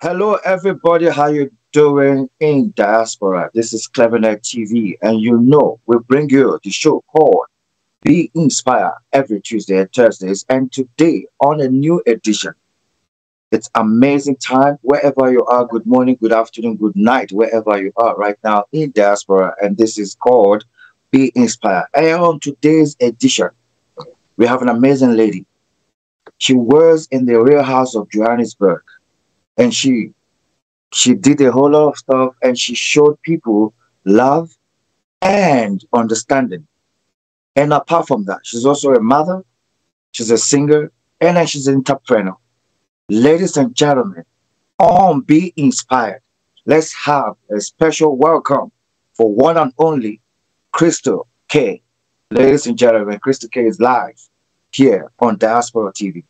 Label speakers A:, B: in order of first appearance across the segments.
A: Hello, everybody. How you doing in diaspora? This is CleverNet TV, and we bring you the show called Be Inspired every Tuesday and Thursdays. And today, on a new edition, it's amazing time wherever you are. Good morning, good afternoon, good night, wherever you are right now in diaspora. And this is called Be Inspired. And on today's edition, we have an amazing lady. She was in the real house of Johannesburg, and she did a whole lot of stuff, and she showed people love and understanding. And apart from that, she's also a mother, she's a singer, and then she's an entrepreneur. Ladies and gentlemen, on Be Inspired, let's have a special welcome for one and only Crystal K. Ladies and gentlemen, Crystal K is live here on Diaspora TV.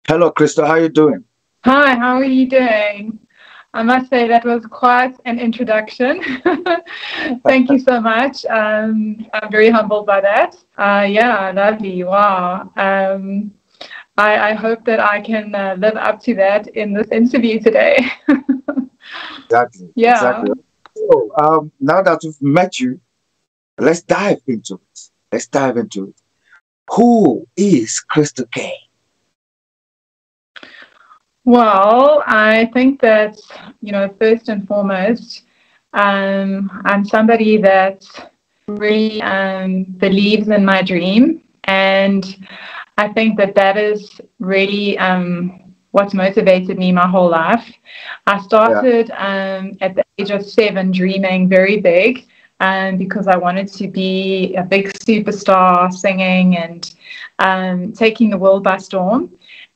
A: Hello, Crystal. How you doing?
B: Hi, how are you doing? I must say that was quite an introduction. Thank you so much. I'm very humbled by that. Yeah, lovely. Wow. I hope that I can live up to that in this interview today.
A: Exactly.
B: Yeah.
A: Exactly. So, now that we've met you, let's dive into it. Let's dive into it. Who is Crystal K?
B: Well, I think that, first and foremost, I'm somebody that really believes in my dream. And I think that that is really what's motivated me my whole life. I started at the age of 7 dreaming very big because I wanted to be a big superstar singing and taking the world by storm.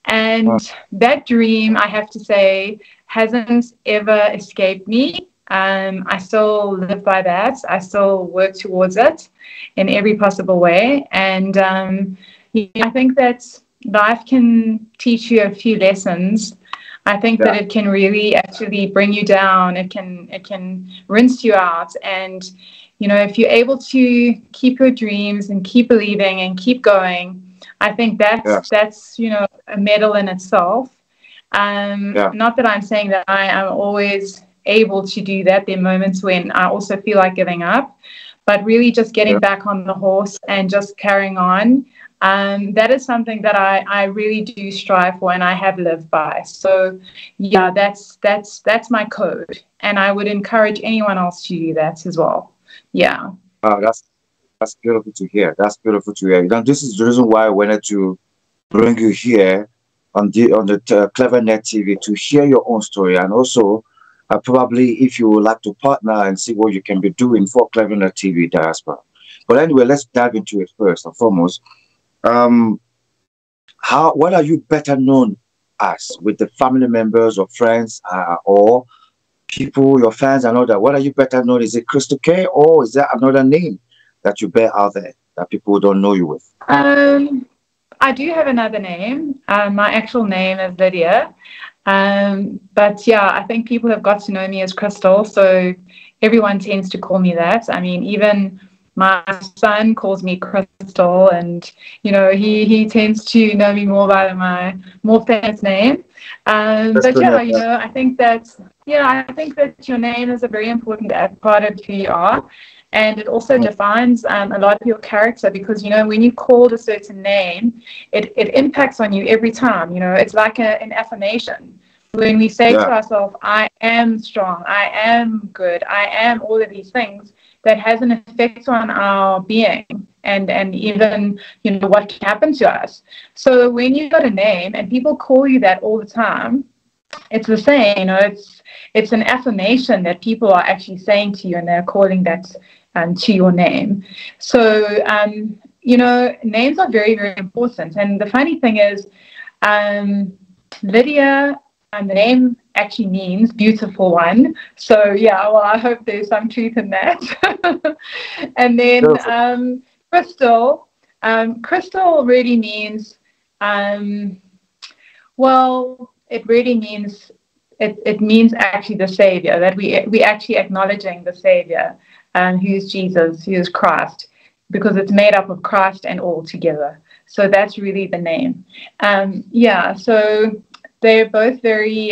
B: And that dream, I have to say, hasn't ever escaped me. I still live by that. I still work towards it in every possible way. And I think that life can teach you a few lessons. I think that it can really actually bring you down. It can rinse you out. And, if you're able to keep your dreams and keep believing and keep going, I think that's a medal in itself. Not that I'm saying that I am always able to do that. There are moments when I also feel like giving up, but really just getting back on the horse and just carrying on. That is something that I really do strive for and I have lived by. So yeah, that's my code. And I would encourage anyone else to do that as well. Yeah.
A: That's beautiful to hear. That's beautiful to hear. Now, this is the reason why I wanted to bring you here on the CleverNet TV to share your own story, and also probably if you would like to partner and see what you can be doing for CleverNet TV diaspora. But anyway, let's dive into it first and foremost. What are you better known as with the family members or friends or people, your fans and all that? What are you better known? Is it Crystal K, or is there another name that you bear out there that people don't know you with?
B: I do have another name. My actual name is Lydia. But yeah, I think people have got to know me as Crystal, so everyone tends to call me that. I mean, even my son calls me Crystal, and he tends to know me more by my more famous name. But yeah, I think that your name is a very important part of who you are. And it also defines a lot of your character, because, when you called a certain name, it impacts on you every time. It's like an affirmation. When we say to ourselves, I am strong, I am good, I am all of these things, that has an effect on our being and even, what can happen to us. So when you've got a name and people call you that all the time, it's the same, it's an affirmation that people are actually saying to you, and they're calling that to your name. So, names are very, very important. And the funny thing is, Lydia, the name actually means beautiful one. So, yeah, well, I hope there's some truth in that. And then Crystal really means, it really means, it means actually the Savior, that we actually acknowledging the Savior, who's Jesus, who's Christ, because it's made up of Christ and all together. So that's really the name. So they're both very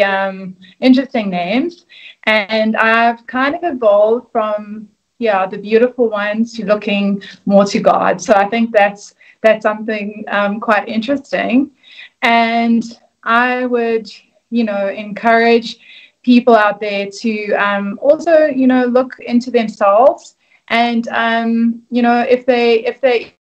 B: interesting names. And I've kind of evolved from, the beautiful ones to looking more to God. So I think that's something quite interesting. And I would, encourage people out there to also, look into themselves. And,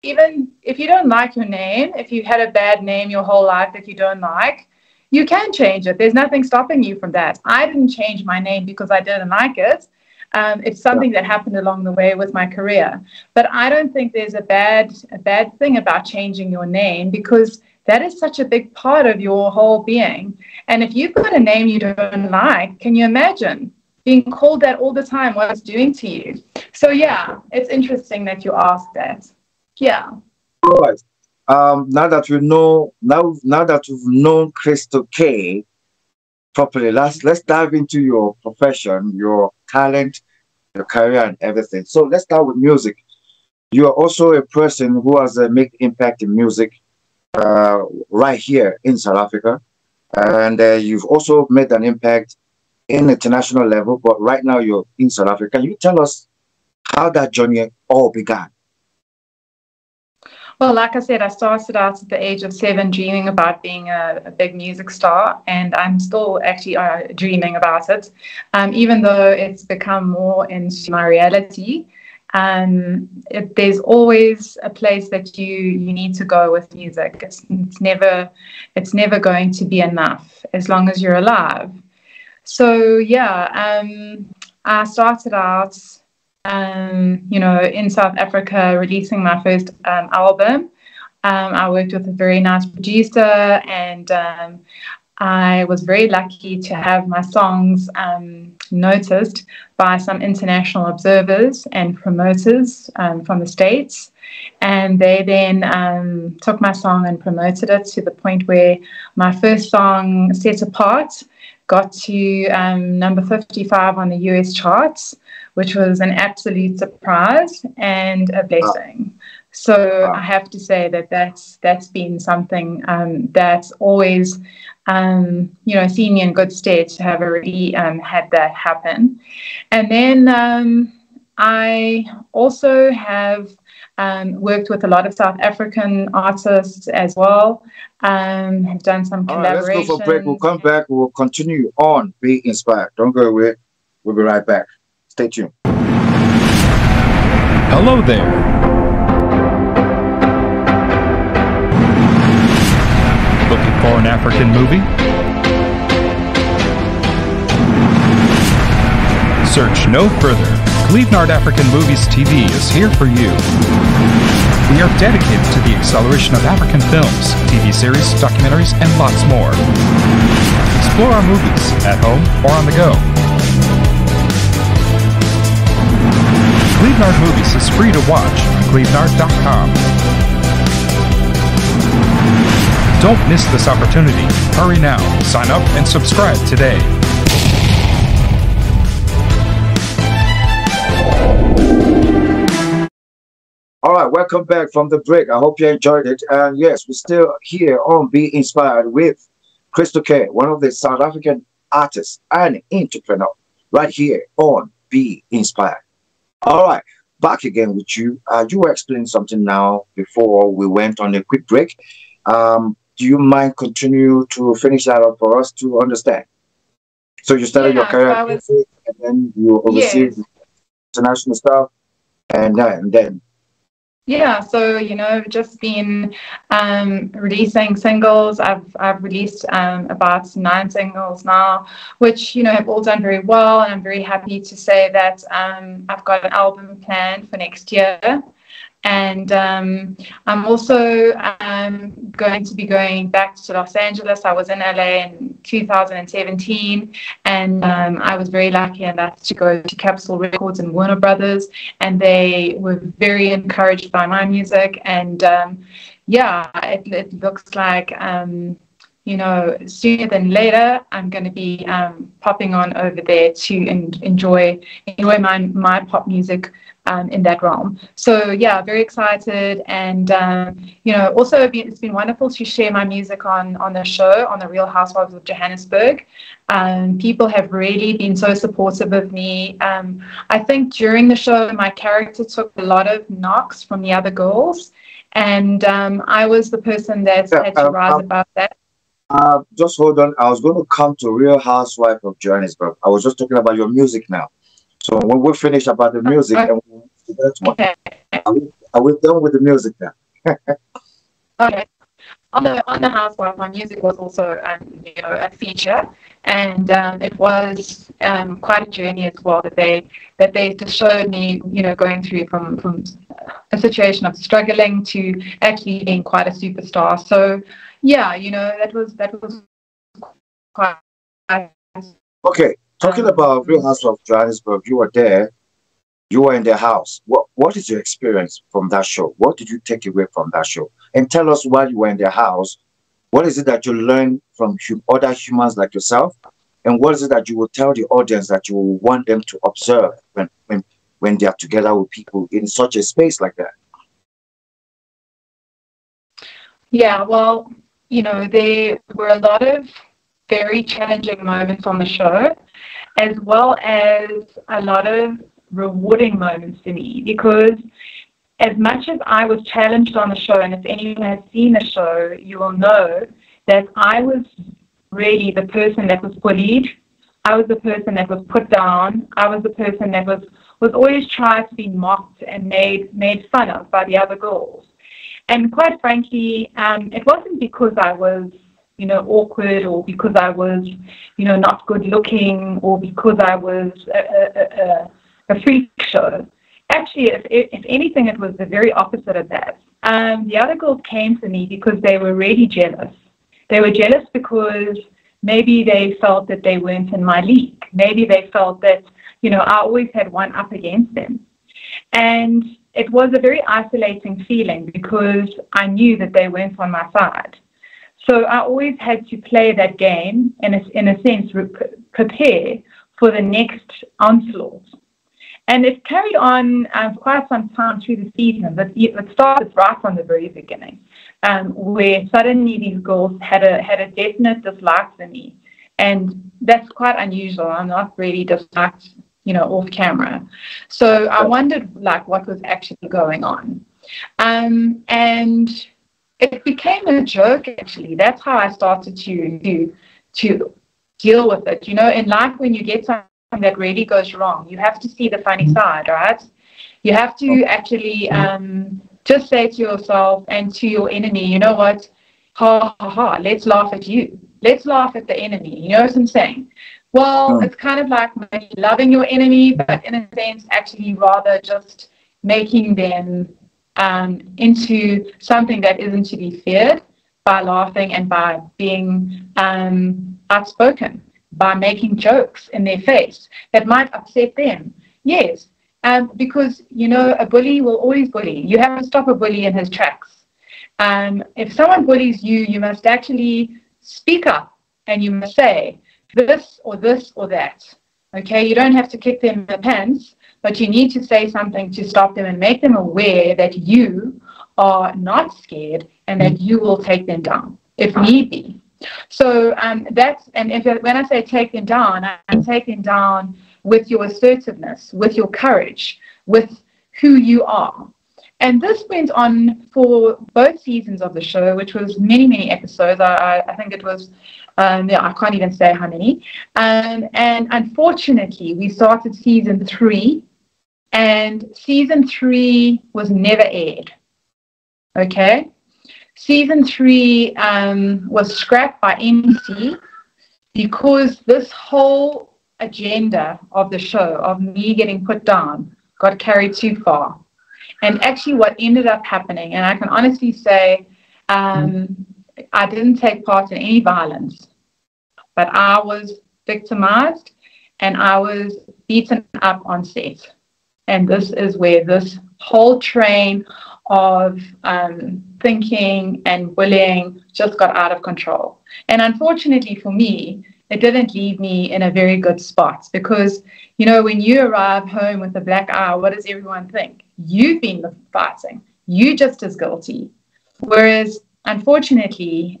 B: if you don't like your name, if you had a bad name your whole life that you don't like, you can change it. There's nothing stopping you from that. I didn't change my name because I didn't like it. It's something that happened along the way with my career. But I don't think there's a bad thing about changing your name, because that is such a big part of your whole being. And if you've got a name you don't like, can you imagine being called that all the time, what it's doing to you? So yeah, it's interesting that you asked that. Yeah.
A: All right. Now that we know, now that we've known Crystal K properly, let's dive into your profession, your talent, your career, and everything. So let's start with music. You are also a person who has a big impact in music right here in South Africa, and you've also made an impact in international level. But right now you're in South Africa. Can you tell us how that journey all began?
B: Well, like I said, I started out at the age of 7 dreaming about being a big music star, and I'm still actually dreaming about it, even though it's become more into my reality. There's always a place that you need to go with music. It's never going to be enough as long as you're alive. So yeah, I started out in South Africa, releasing my first album. I worked with a very nice producer, and I was very lucky to have my songs noticed by some international observers and promoters from the States. And they then took my song and promoted it to the point where my first song, Set Apart, got to number 55 on the US charts, which was an absolute surprise and a blessing. So I have to say that's been something that's always, seen me in good stead to have already had that happen. And then I also have worked with a lot of South African artists as well. Have done some collaborations. All right, let's go for a break.
A: We'll come back. We'll continue on Be Inspired. Don't go away. We'll be right back. Stay tuned.
C: Hello there. Looking for an African movie? Search no further. Clevenard African Movies TV is here for you. We are dedicated to the acceleration of African films, TV series, documentaries, and lots more. Explore our movies at home or on the go. Clevenard Movies is free to watch on clevenard.com. Don't miss this opportunity. Hurry now. Sign up and subscribe today.
A: All right, welcome back from the break. I hope you enjoyed it. And yes, we're still here on Be Inspired with Crystal K, one of the South African artists and entrepreneur, right here on Be Inspired. All right, back again with you. You were explaining something now before we went on a quick break. Do you mind continue to finish that up for us to understand? So you started your career and then you oversee international stuff, and then.
B: Yeah, so just been releasing singles. I've released about 9 singles now, which have all done very well, and I'm very happy to say that I've got an album planned for next year. And I'm also going to be going back to Los Angeles. I was in LA in 2017, and I was very lucky enough to go to Capitol Records and Warner Brothers, and they were very encouraged by my music. And it looks like sooner than later, I'm going to be popping on over there to enjoy my pop music in that realm. So yeah, very excited, and also it's been wonderful to share my music on the show, on the Real Housewives of Johannesburg. People have really been so supportive of me. I think during the show, my character took a lot of knocks from the other girls, and I was the person that had to rise above that.
A: Just hold on. I was going to come to Real Housewife of Johannesburg. I was just talking about your music now. So when we finish about the music, and we'll to that one.
B: Okay.
A: Are we done with the music now?
B: Okay. On the Housewife, my music was also a feature, and it was quite a journey as well that they just showed me going through from a situation of struggling to actually being quite a superstar. So yeah, that was quite.
A: Okay, talking about Real House of Johannesburg, you were there. You were in the house. What is your experience from that show? What did you take away from that show? And tell us while you were in the house, what is it that you learned from other humans like yourself? And what is it that you will tell the audience that you will want them to observe when they are together with people in such a space like that?
B: Yeah, well, there were a lot of very challenging moments on the show, as well as a lot of rewarding moments for me, because as much as I was challenged on the show, and if anyone has seen the show, you will know that I was really the person that was bullied. I was the person that was put down. I was the person that was always tried to be mocked and made fun of by the other girls. And quite frankly, it wasn't because I was awkward, or because I was not good looking, or because I was a freak show. Actually, if anything, it was the very opposite of that. The other girls came to me because they were really jealous. They were jealous because maybe they felt that they weren't in my league. Maybe they felt that, I always had one up against them. And it was a very isolating feeling because I knew that they weren't on my side. So I always had to play that game, and in a sense, prepare for the next onslaught. And it carried on quite some time through the season, but it started right from the very beginning, where suddenly these girls had a definite dislike for me. And that's quite unusual. I'm not really disliked, off camera. So I wondered, what was actually going on. And it became a joke, actually. That's how I started to deal with it. In life, when you get something that really goes wrong, you have to see the funny side, right? You have to actually just say to yourself and to your enemy, you know what? Ha, ha, ha, let's laugh at you. Let's laugh at the enemy. You know what I'm saying? Well, it's kind of like maybe loving your enemy, but in a sense, actually rather just making them into something that isn't to be feared, by laughing and by being outspoken, by making jokes in their face that might upset them. Yes, because, a bully will always bully. You have to stop a bully in his tracks. If someone bullies you, you must actually speak up, and you must say this or that. Okay, you don't have to kick them in the pants, but you need to say something to stop them and make them aware that you are not scared and that you will take them down if need be. So when I say take them down, I'm taking down with your assertiveness, with your courage, with who you are. And this went on for both seasons of the show, which was many, many episodes. I think it was, I can't even say how many. And unfortunately, we started season 3, and season 3 was never aired. Okay? Season 3 was scrapped by NBC because this whole agenda of the show, of me getting put down, got carried too far. And actually what ended up happening, and I can honestly say I didn't take part in any violence, but I was victimized and I was beaten up on set. And this is where this whole train of thinking and bullying just got out of control. And unfortunately for me, it didn't leave me in a very good spot because, you know, when you arrive home with a black eye, what does everyone think? You've been fighting. You just as guilty. Whereas, unfortunately,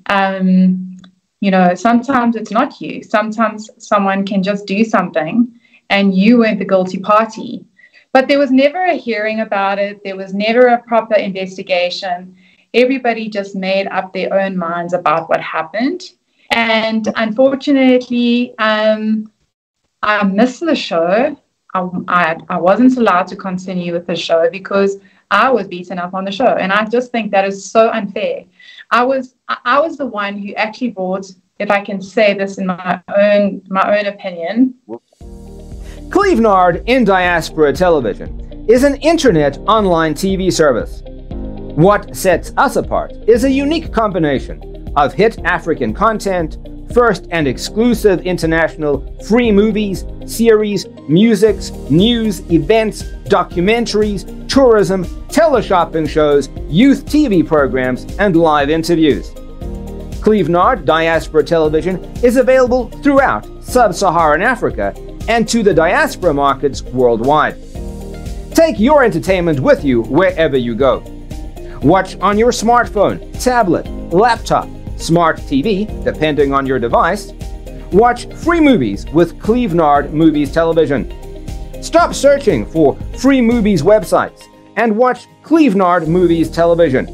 B: you know, sometimes it's not you. Sometimes someone can just do something and you weren't the guilty party. But there was never a hearing about it. There was never a proper investigation. Everybody just made up their own minds about what happened. And unfortunately, I missed the show. I wasn't allowed to continue with the show because I was beaten up on the show. And I just think that is so unfair. I was the one who actually brought, if I can say this in my own opinion.
D: Clevenard in Diaspora Television is an internet online TV service. What sets us apart is a unique combination of hit African content, first and exclusive international free movies, series, musics, news, events, documentaries, tourism, teleshopping shows, youth TV programs, and live interviews. Clevenard Diaspora Television is available throughout sub-Saharan Africa and to the diaspora markets worldwide. Take your entertainment with you wherever you go. Watch on your smartphone, tablet, laptop, smart TV, depending on your device. Watch free movies with Clevenard Movies Television. Stop searching for free movies websites and watch Clevenard Movies Television.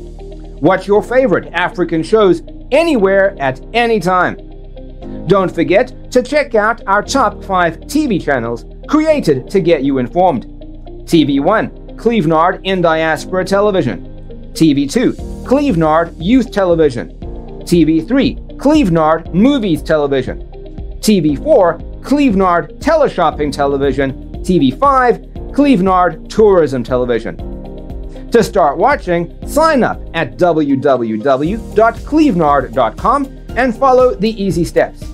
D: Watch your favorite African shows anywhere at any time. Don't forget to check out our top 5 TV channels created to get you informed. TV1, Clevenard in Diaspora Television. TV2, Clevenard Youth Television. TV3, Clevenard Movies Television. TV4, Clevenard Teleshopping Television. TV5, Clevenard Tourism Television. To start watching, sign up at www.clevenard.com and follow the easy steps.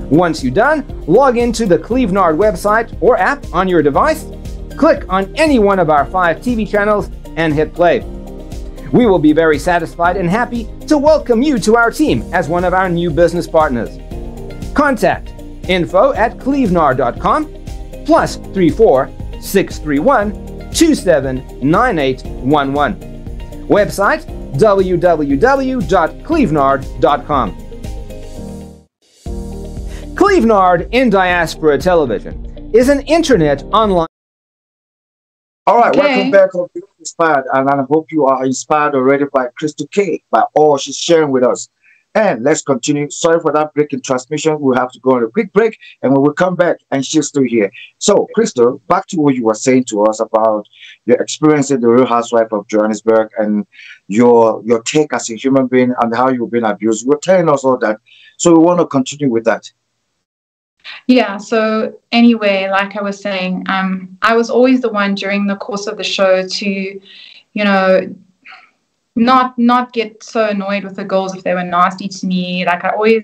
D: Once you're done, log into the Clevenard website or app on your device, click on any one of our 5 TV channels, and hit play. We will be very satisfied and happy to welcome you to our team as one of our new business partners. Contact info@clevenard.com +34 631 279811. Website www.clevenard.com. Clevenard in Diaspora Television is an internet online.
A: All right, welcome back. Hope you're inspired, and I hope you are inspired already by Crystal K, by all she's sharing with us. And let's continue. Sorry for that break in transmission. We'll have to go on a quick break, and when we come back, and she's still here. So, Crystal, back to what you were saying to us about your experience in the Real Housewife of Johannesburg and your take as a human being and how you've been abused. You were telling us all that. So we want to continue with that.
B: Yeah, so anyway, like I was saying, I was always the one during the course of the show to, you know, not get so annoyed with the girls if they were nasty to me. Like I always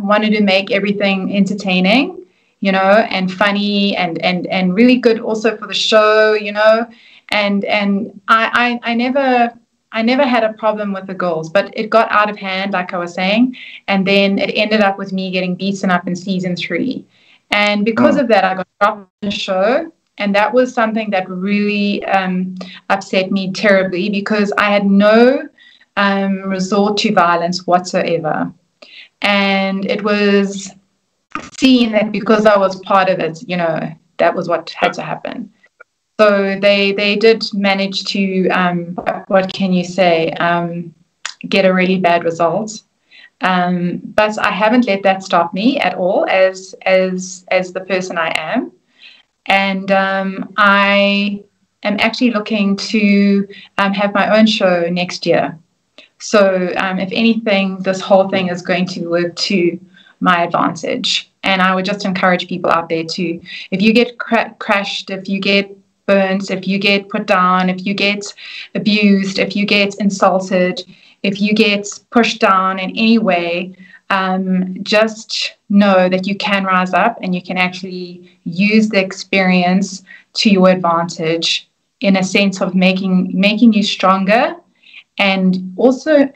B: wanted to make everything entertaining, you know, and funny and really good also for the show, you know. And I never had a problem with the girls, but it got out of hand, like I was saying, and then it ended up with me getting beaten up in season 3. And because of that, I got dropped from the show, and that was something that really upset me terribly because I had no resort to violence whatsoever. And it was seen that because I was part of it, you know, that was what had to happen. So they did manage to, what can you say, get a really bad result. But I haven't let that stop me at all as the person I am. And I am actually looking to have my own show next year. So if anything, this whole thing is going to work to my advantage. And I would just encourage people out there to, if you get crashed, if you get burnt, if you get put down, if you get abused, if you get insulted, if you get pushed down in any way, just know that you can rise up and you can actually use the experience to your advantage in a sense of making you stronger. And also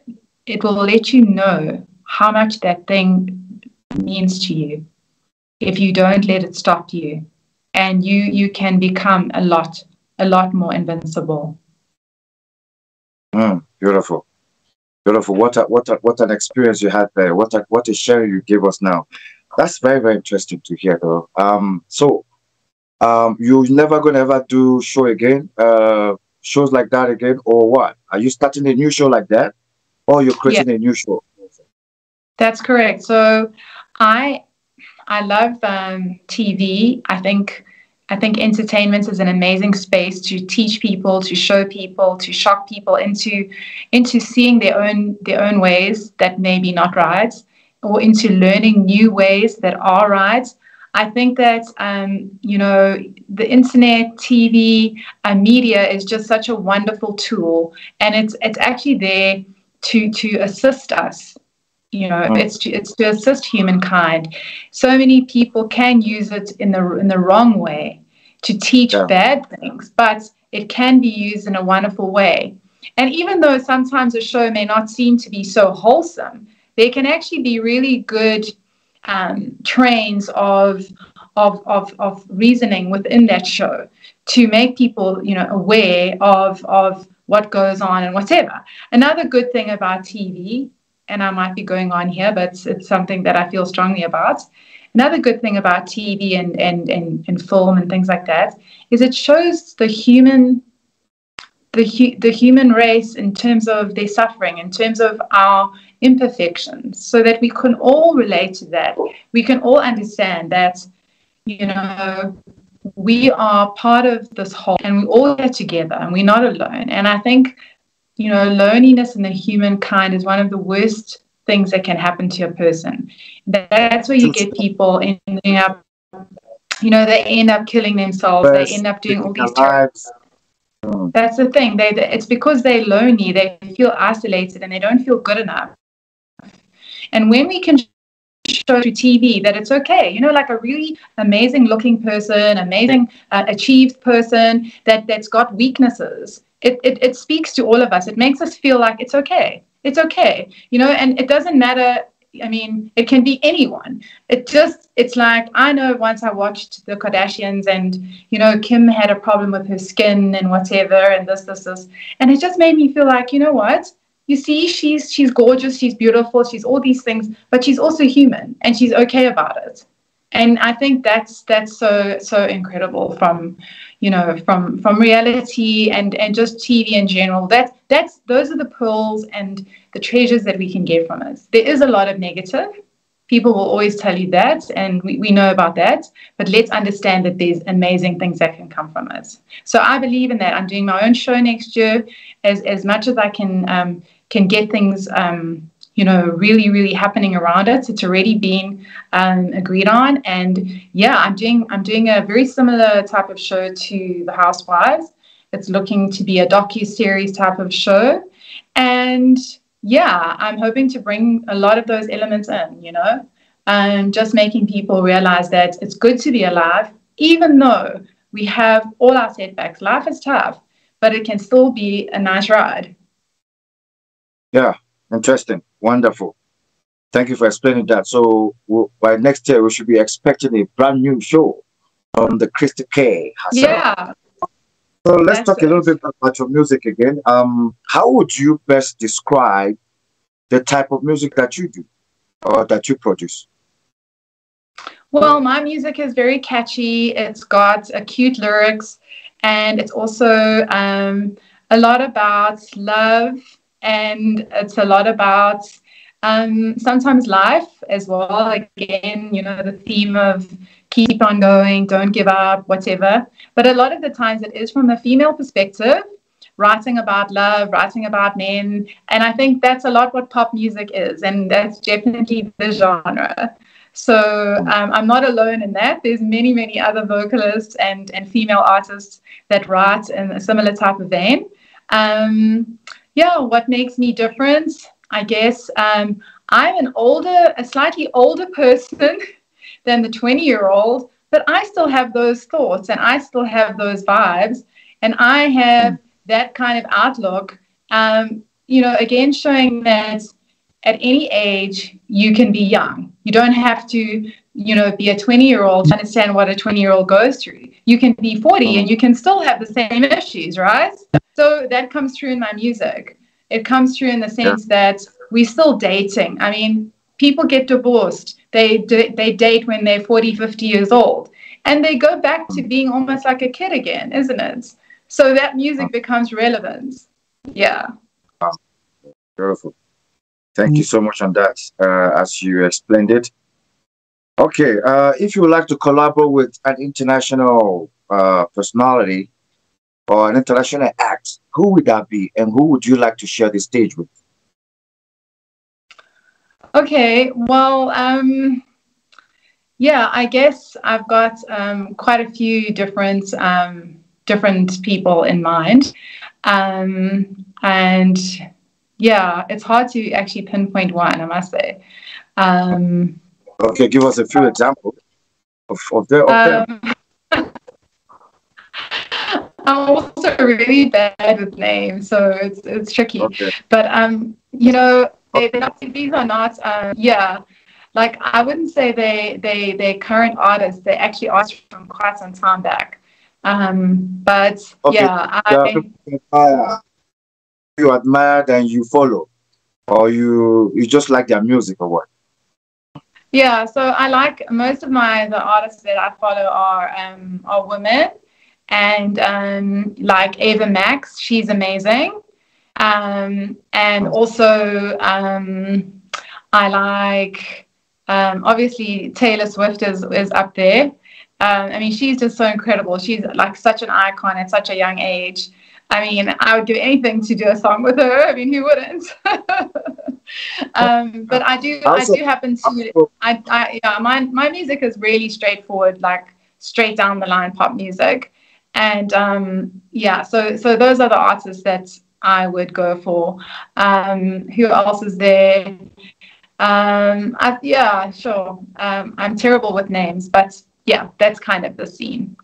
B: it will let you know how much that thing means to you if you don't let it stop you, and you can become a lot more invincible.
A: Beautiful. Beautiful. What an experience you had there. What a sharing you gave us now. That's very, very interesting to hear though. You're never gonna ever do show again, shows like that again, or what? Are you starting a new show like that? Or you're
B: Yeah,
A: creating a new show?
B: that's correct. So I love TV. I think entertainment is an amazing space to teach people, to show people, to shock people into seeing their own ways that may be not right, or into learning new ways that are right. I think that the internet, TV, media is just such a wonderful tool, and it's actually there to assist us. It's to assist humankind. So many people can use it in the wrong way to teach bad things, but it can be used in a wonderful way. And even though sometimes a show may not seem to be so wholesome, there can actually be really good trains of reasoning within that show to make people aware of what goes on and whatever. Another good thing about TV, and I might be going on here, but it's something that I feel strongly about. Another good thing about TV and film and things like that is it shows the human race in terms of their suffering, in terms of our imperfections, so that we can all relate to that. We can all understand that, we are part of this whole, and we're all here together, and we're not alone. And I think, loneliness in the humankind is one of the worst things that can happen to a person. That's where you get people ending up, they end up killing themselves. They end up doing all these terrible. That's the thing. It's because they're lonely. They feel isolated and they don't feel good enough. And when we can show through TV that it's okay, like a really amazing looking person, amazing achieved person that's got weaknesses, it speaks to all of us. It makes us feel like it's okay. It's okay, and it doesn't matter. I mean, it can be anyone. It's like, I know once I watched the Kardashians and, Kim had a problem with her skin and whatever, and this. And it just made me feel like, you know what? You see, she's gorgeous, she's beautiful, she's all these things, but she's also human and she's okay about it. And I think that's so incredible from reality and just TV in general. Those are the pearls and the treasures that we can get from it. There is a lot of negative. People will always tell you that, and we know about that. But let's understand that there's amazing things that can come from it. So I believe in that. I'm doing my own show next year, as much as I can get things really, really happening around it. It's already been agreed on, and I'm doing a very similar type of show to The Housewives. It's looking to be a docu-series type of show, and I'm hoping to bring a lot of those elements in, and just making people realize that it's good to be alive, even though we have all our setbacks. Life is tough, but it can still be a nice ride.
A: Yeah, interesting. Wonderful. Thank you for explaining that. So by next year, we should be expecting a brand new show from the Crystal K herself.
B: Yeah.
A: So let's talk a little bit about your music again. How would you best describe the type of music that you do or that you produce?
B: Well, my music is very catchy. It's got cute lyrics, and it's also a lot about love, and it's a lot about sometimes life as well. Again, the theme of keep on going, don't give up, whatever. But a lot of the times it is from a female perspective, writing about love, writing about men. And I think that's a lot what pop music is, and that's definitely the genre. So I'm not alone in that. There's many, many other vocalists and female artists that write in a similar type of vein. What makes me different? I guess I'm a slightly older person than the 20-year-old, but I still have those thoughts and I still have those vibes, and I have that kind of outlook. Again, showing that at any age, you can be young. You don't have to, be a 20-year-old to understand what a 20-year-old goes through. You can be 40 and you can still have the same issues, right? So that comes through in my music. It comes through in the sense that we're still dating. I mean, people get divorced. They date when they're 40, 50 years old. And they go back to being almost like a kid again, isn't it? So that music becomes relevant. Yeah.
A: Beautiful. Thank you so much on that, as you explained it. Okay, if you would like to collaborate with an international personality or an international act, who would that be, and who would you like to share the stage with?
B: Okay, well, yeah, I guess I've got quite a few different people in mind, and yeah, it's hard to actually pinpoint one, I must say.
A: Okay, give us a few examples of them.
B: I'm also really bad with names, so it's tricky.
A: Okay.
B: But these are not like I wouldn't say they're current artists. They're actually artists from quite some time back. But
A: okay.
B: yeah,
A: you admire and you follow, or you just like their music, or what?
B: Yeah, so I like most of the artists that I follow are women, and like Ava Max, she's amazing, and also I like obviously Taylor Swift is up there. I mean, she's just so incredible. She's like such an icon at such a young age. I mean, I would do anything to do a song with her. I mean, who wouldn't? But I do happen to. My music is really straightforward, like straight down the line pop music, and so those are the artists that I would go for. Who else is there? Sure. I'm terrible with names, but yeah, that's kind of the scene.